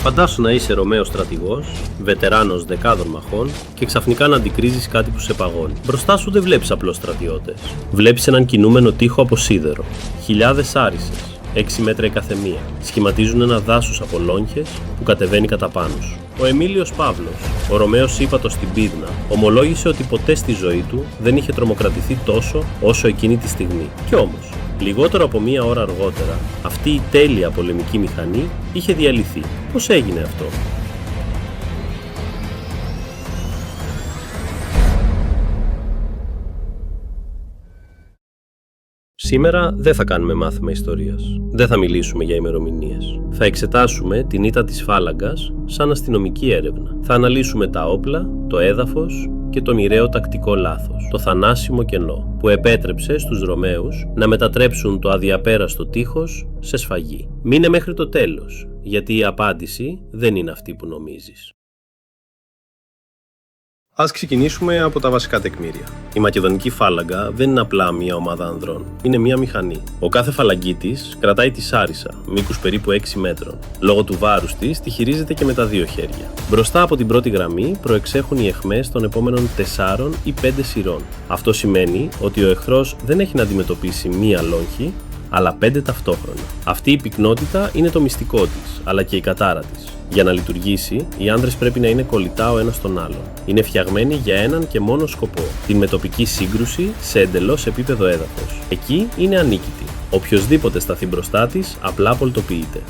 Φαντάσου να είσαι Ρωμαίος στρατηγός, βετεράνος δεκάδων μαχών και ξαφνικά να αντικρίζεις κάτι που σε παγώνει. Μπροστά σου δεν βλέπεις απλώς στρατιώτες. Βλέπεις έναν κινούμενο τοίχο από σίδερο. Χιλιάδες άρισες, 6 μέτρα η καθεμία, σχηματίζουν ένα δάσος από λόγχες που κατεβαίνει κατά πάνω σου. Ο Εμίλιος Παύλος, ο Ρωμαίος ύπατος στην Πύδνα, ομολόγησε ότι ποτέ στη ζωή του δεν είχε τρομοκρατηθεί τόσο όσο εκείνη τη στιγμή. Κι όμως, λιγότερο από μία ώρα αργότερα, αυτή η τέλεια πολεμική μηχανή είχε διαλυθεί. Πώς έγινε αυτό? Σήμερα δεν θα κάνουμε μάθημα ιστορίας. Δεν θα μιλήσουμε για ημερομηνίες. Θα εξετάσουμε την ήττα της φάλαγγας σαν αστυνομική έρευνα. Θα αναλύσουμε τα όπλα, το έδαφος και το μοιραίο τακτικό λάθος, το θανάσιμο κενό που επέτρεψε στους Ρωμαίους να μετατρέψουν το αδιαπέραστο τείχος σε σφαγή. Μείνε μέχρι το τέλος, γιατί η απάντηση δεν είναι αυτή που νομίζεις. Ας ξεκινήσουμε από τα βασικά τεκμήρια. Η Μακεδονική φάλαγγα δεν είναι απλά μια ομάδα ανδρών. Είναι μια μηχανή. Ο κάθε φαλαγγίτης κρατάει τη σάρισα, μήκους περίπου 6 μέτρων. Λόγω του βάρους της, τη χειρίζεται και με τα δύο χέρια. Μπροστά από την πρώτη γραμμή προεξέχουν οι αιχμές των επόμενων 4 ή 5 σειρών. Αυτό σημαίνει ότι ο εχθρός δεν έχει να αντιμετωπίσει μία λόγχη, αλλά 5 ταυτόχρονα. Αυτή η πυκνότητα είναι το μυστικό της, αλλά και η κατάρα της. Για να λειτουργήσει, οι άνδρες πρέπει να είναι κολλητά ο ένας στον άλλον. Είναι φτιαγμένοι για έναν και μόνο σκοπό, την μετοπική σύγκρουση σε εντελώς επίπεδο έδαφος. Εκεί είναι ανίκητη. Οποιοσδήποτε σταθεί μπροστά της, απλά πολτοποιείται.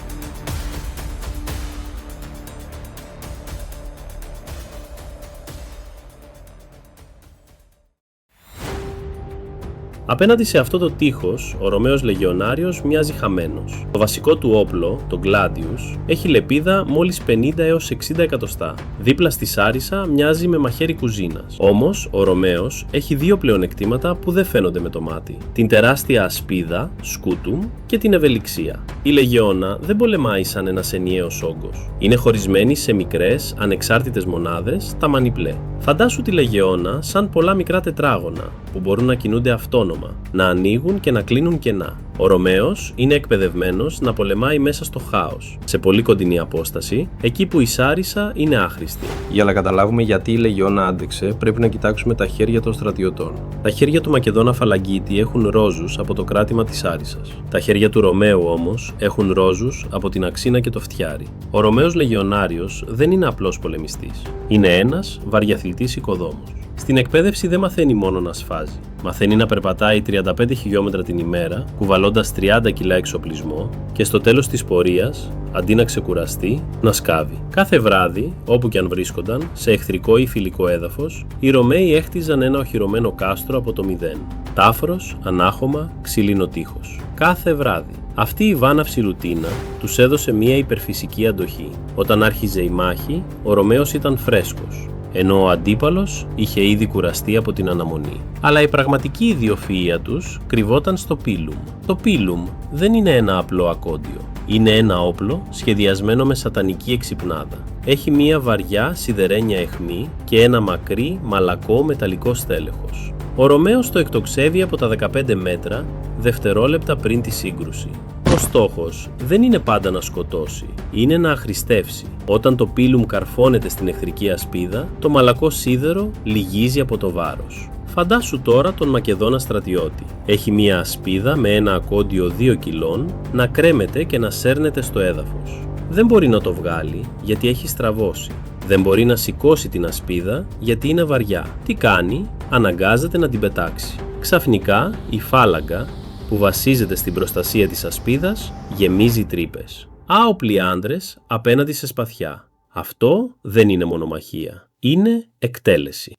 Απέναντι σε αυτό το τείχος, ο Ρωμαίος Λεγεωνάριος μοιάζει χαμένος. Το βασικό του όπλο, το Gladius, έχει λεπίδα μόλις 50 έως 60 εκατοστά. Δίπλα στη σάρισα μοιάζει με μαχαίρι κουζίνας. Όμως, ο Ρωμαίος έχει δύο πλεονεκτήματα που δεν φαίνονται με το μάτι. Την τεράστια ασπίδα, σκούτουμ, και την ευελιξία. Η Λεγεώνα δεν πολεμάει σαν ένας ενιαίος όγκος. Είναι χωρισμένη σε μικρές, ανεξάρτητες μονάδες, τα μανιπλέ. Φαντάσου τη Λεγεώνα σαν πολλά μικρά τετράγωνα που μπορούν να κινούνται αυτόνομα, να ανοίγουν και να κλείνουν κενά. Ο Ρωμαίος είναι εκπαιδευμένος να πολεμάει μέσα στο χάος, σε πολύ κοντινή απόσταση, εκεί που η σάρισα είναι άχρηστη. Για να καταλάβουμε γιατί η Λεγεώνα άντεξε, πρέπει να κοιτάξουμε τα χέρια των στρατιωτών. Τα χέρια του Μακεδόνα φαλαγγίτη έχουν ρόζους από το κράτημα της σάρισας. Τα χέρια του Ρωμαίου όμως έχουν ρόζους από την αξίνα και το φτιάρι. Ο Ρωμαίος Λεγεωνάριος δεν είναι απλός πολεμιστής. Είναι ένας βαριαθλητής οικοδόμος. Στην εκπαίδευση δεν μαθαίνει μόνο να σφάζει. Μαθαίνει να περπατάει 35 χιλιόμετρα την ημέρα, κουβαλώντας 30 κιλά εξοπλισμό και στο τέλος της πορείας, αντί να ξεκουραστεί, να σκάβει. Κάθε βράδυ, όπου και αν βρίσκονταν, σε εχθρικό ή φιλικό έδαφος, οι Ρωμαίοι έχτιζαν ένα οχυρωμένο κάστρο από το μηδέν. Τάφρος, ανάχωμα, ξύλινο τείχος. Κάθε βράδυ. Αυτή η βάναυση ρουτίνα τους έδωσε μια υπερφυσική αντοχή. Όταν άρχιζε η μάχη, ο Ρωμαίος ήταν φρέσκος, ενώ ο αντίπαλος είχε ήδη κουραστεί από την αναμονή. Αλλά η πραγματική ιδιοφυΐα τους κρυβόταν στο πίλουμ. Το πίλουμ δεν είναι ένα απλό ακόντιο. Είναι ένα όπλο σχεδιασμένο με σατανική εξυπνάδα. Έχει μία βαριά σιδερένια αιχμή και ένα μακρύ μαλακό μεταλλικό στέλεχος. Ο Ρωμαίος το εκτοξεύει από τα 15 μέτρα δευτερόλεπτα πριν τη σύγκρουση. Ο στόχος δεν είναι πάντα να σκοτώσει, είναι να αχρηστεύσει. Όταν το πίλουμ καρφώνεται στην εχθρική ασπίδα, το μαλακό σίδερο λυγίζει από το βάρος. Φαντάσου τώρα τον Μακεδόνα στρατιώτη. Έχει μία ασπίδα με ένα ακόντιο 2 κιλών να κρέμεται και να σέρνεται στο έδαφος. Δεν μπορεί να το βγάλει γιατί έχει στραβώσει. Δεν μπορεί να σηκώσει την ασπίδα γιατί είναι βαριά. Τι κάνει? Αναγκάζεται να την πετάξει. Ξαφνικά η φάλαγγα που βασίζεται στην προστασία της ασπίδας γεμίζει τρύπες. Άοπλοι άντρες απέναντι σε σπαθιά. Αυτό δεν είναι μονομαχία. Είναι εκτέλεση.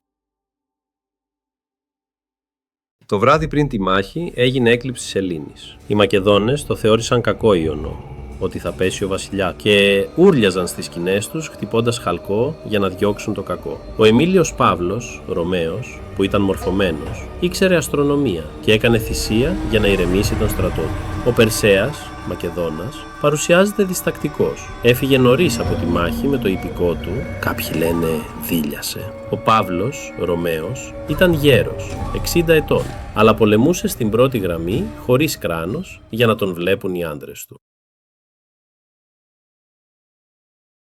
Το βράδυ πριν τη μάχη έγινε έκλειψη σελήνης. Οι Μακεδόνες το θεώρησαν κακό ιονό, ότι θα πέσει ο βασιλιάς, και ούρλιαζαν στις σκηνές τους χτυπώντας χαλκό για να διώξουν το κακό. Ο Εμίλιος Παύλος, Ρωμαίος, που ήταν μορφωμένος, ήξερε αστρονομία και έκανε θυσία για να ηρεμήσει τον στρατό του. Ο Περσέας, Μακεδόνας, παρουσιάζεται διστακτικός. Έφυγε νωρίς από τη μάχη με το ιππικό του, κάποιοι λένε δίλιασε. Ο Παύλος, Ρωμαίος, ήταν γέρος, 60 ετών, αλλά πολεμούσε στην πρώτη γραμμή χωρίς κράνος για να τον βλέπουν οι άντρες του.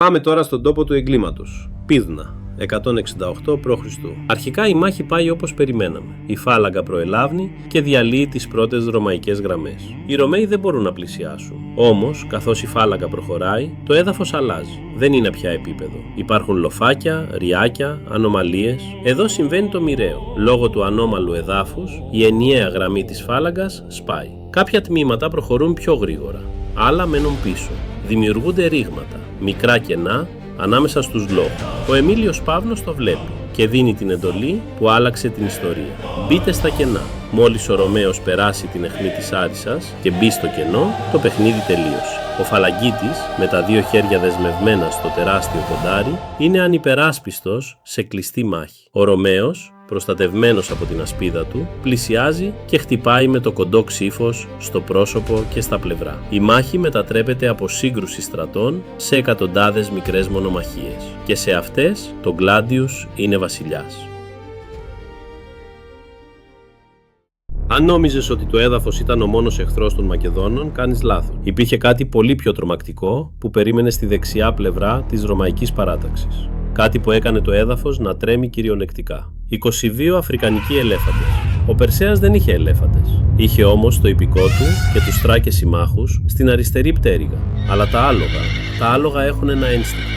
Πάμε τώρα στον τόπο του εγκλήματος. Πίδνα, 168 π.Χ. Αρχικά η μάχη πάει όπως περιμέναμε. Η φάλαγγα προελάβνει και διαλύει τις πρώτες ρωμαϊκές γραμμές. Οι Ρωμαίοι δεν μπορούν να πλησιάσουν. Όμως, καθώς η φάλαγγα προχωράει, το έδαφος αλλάζει. Δεν είναι πια επίπεδο. Υπάρχουν λοφάκια, ριάκια, ανομαλίες. Εδώ συμβαίνει το μοιραίο. Λόγω του ανώμαλου εδάφους, η ενιαία γραμμή της φάλαγγας σπάει. Κάποια τμήματα προχωρούν πιο γρήγορα. Άλλα μένουν πίσω. Δημιουργούνται ρήγματα, μικρά κενά ανάμεσα στους λόγους. Ο Εμίλιος Παύνος το βλέπει και δίνει την εντολή που άλλαξε την ιστορία. Μπείτε στα κενά. Μόλις ο Ρωμαίος περάσει την αιχμή της Άρισσας και μπει στο κενό, το παιχνίδι τελείωσε. Ο Φαλαγγίτης, με τα δύο χέρια δεσμευμένα στο τεράστιο ποντάρι, είναι ανυπεράσπιστος σε κλειστή μάχη. Ο Ρωμαίος, προστατευμένος από την ασπίδα του, πλησιάζει και χτυπάει με το κοντό ξύφος στο πρόσωπο και στα πλευρά. Η μάχη μετατρέπεται από σύγκρουση στρατών σε εκατοντάδες μικρές μονομαχίες και σε αυτές το Γκλάντιους είναι βασιλιάς. Αν νόμιζες ότι το έδαφος ήταν ο μόνος εχθρός των Μακεδόνων, κάνεις λάθος. Υπήρχε κάτι πολύ πιο τρομακτικό που περίμενε στη δεξιά πλευρά της ρωμαϊκής παράταξης. Κάτι που έκανε το έδαφος να τρέμει κυριολεκτικά. 22 αφρικανικοί ελέφαντες. Ο Περσέας δεν είχε ελέφαντες. Είχε όμως το ιππικό του και τους Θράκες συμμάχους στην αριστερή πτέρυγα. Αλλά τα άλογα έχουν ένα ένστικτο.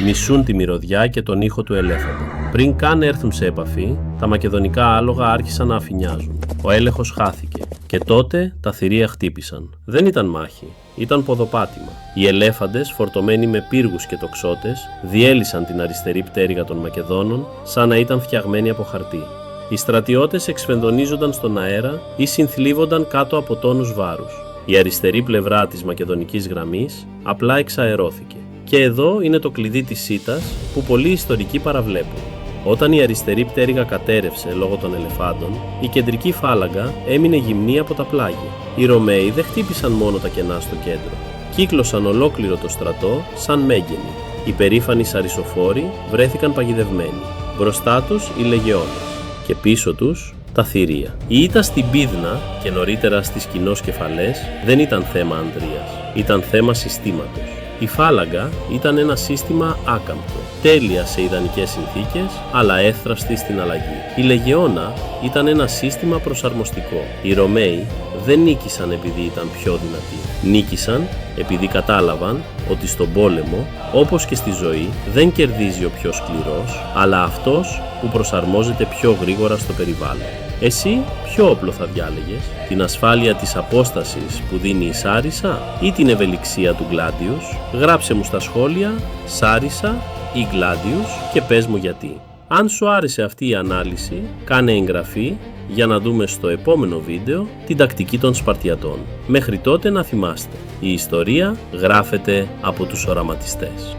Μισούν τη μυρωδιά και τον ήχο του ελέφαντα. Πριν καν έρθουν σε επαφή, τα μακεδονικά άλογα άρχισαν να αφηνιάζουν. Ο έλεγχος χάθηκε και τότε τα θηρία χτύπησαν. Δεν ήταν μάχη, ήταν ποδοπάτημα. Οι ελέφαντες, φορτωμένοι με πύργους και τοξότες, διέλυσαν την αριστερή πτέρυγα των Μακεδόνων σαν να ήταν φτιαγμένοι από χαρτί. Οι στρατιώτες εξφενδονίζονταν στον αέρα ή συνθλίβονταν κάτω από τόνους βάρους. Η αριστερή πλευρά της μακεδονικής γραμμής απλά εξαερώθηκε. Και εδώ είναι το κλειδί της σίτας που πολλοί ιστορικοί παραβλέπουν. Όταν η αριστερή πτέρυγα κατέρευσε λόγω των ελεφάντων, η κεντρική φάλαγγα έμεινε γυμνή από τα πλάγια. Οι Ρωμαίοι δεν χτύπησαν μόνο τα κενά στο κέντρο. Κύκλωσαν ολόκληρο το στρατό σαν μέγενοι. Οι περήφανοι σαρισοφόροι βρέθηκαν παγιδευμένοι. Μπροστά τους οι λεγεώνες και πίσω τους τα θηρία. Η ήττα στην Πίδνα και νωρίτερα στις Κοινόσκεφαλές δεν ήταν θέμα ανδρείας, ήταν θέμα συστήματος. Η φάλαγγα ήταν ένα σύστημα άκαμπτο, τέλεια σε ιδανικές συνθήκες, αλλά εύθραυστη στην αλλαγή. Η Λεγεώνα ήταν ένα σύστημα προσαρμοστικό. Οι Ρωμαίοι δεν νίκησαν επειδή ήταν πιο δυνατοί. Νίκησαν επειδή κατάλαβαν ότι στον πόλεμο, όπως και στη ζωή, δεν κερδίζει ο πιο σκληρός, αλλά αυτός που προσαρμόζεται πιο γρήγορα στο περιβάλλον. Εσύ ποιο όπλο θα διάλεγες, την ασφάλεια της απόστασης που δίνει η Σάρισα ή την ευελιξία του Γκλάντιους? Γράψε μου στα σχόλια Σάρισα ή Γκλάντιους και πες μου γιατί. Αν σου άρεσε αυτή η ανάλυση, κάνε εγγραφή για να δούμε στο επόμενο βίντεο την τακτική των Σπαρτιατών. Μέχρι τότε να θυμάστε, η ιστορία γράφεται από τους οραματιστές.